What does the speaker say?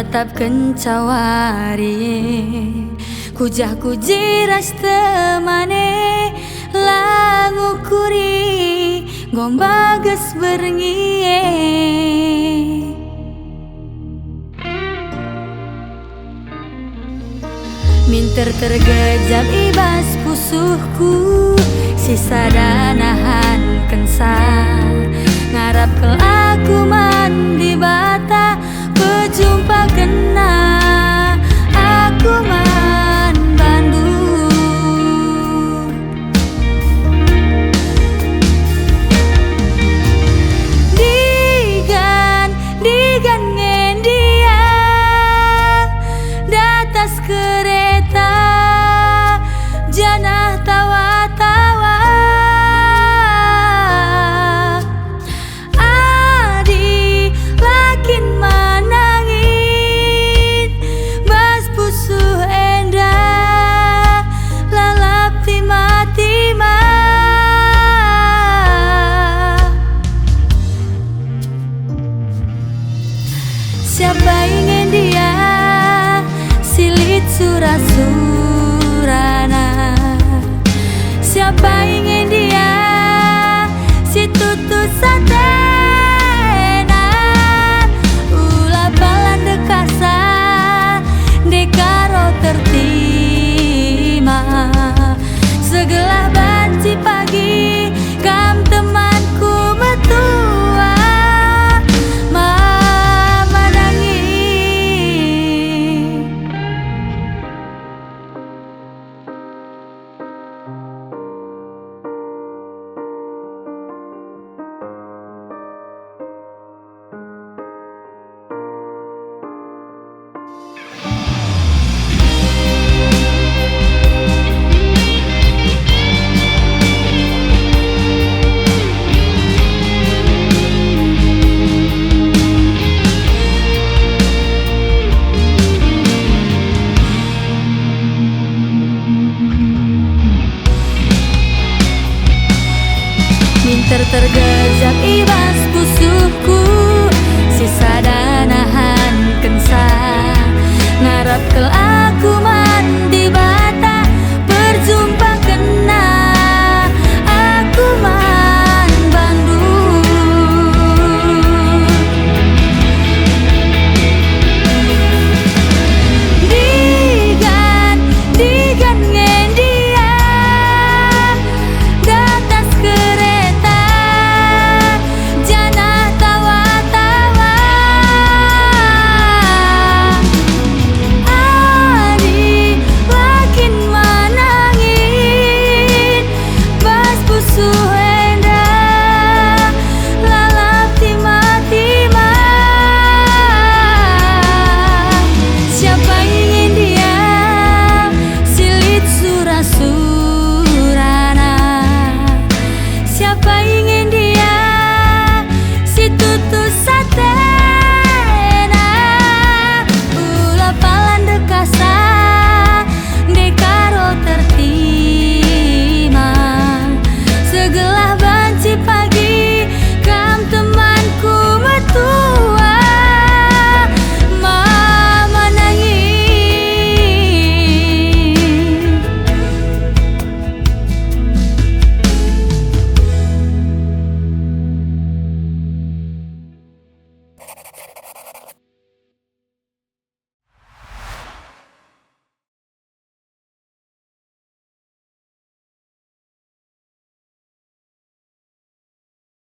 tatap kencawari kujah kujiras temane langu kuri gombages berngie minter tergejap ibas pusuhku sisa danahan kensa ngarap ke aku mandi bata pejumpa kena aku man Bandung digan ngendia datas kereta janah tawa-tawa adi lakin manangin bas pusuh endah lalap tima-tima siapa ingin dia silit surah-surana siapa ingin dia si tutut satena ulah balan dekasa dekaro tertima segelah banci pagi kam temanku metua mama nangis tergejap ibas pusuhku sisa danahan kensa ngarap ke aku mandi bata berjumpa kena aku man Bandung digan ngendia datas kereta siapa ingin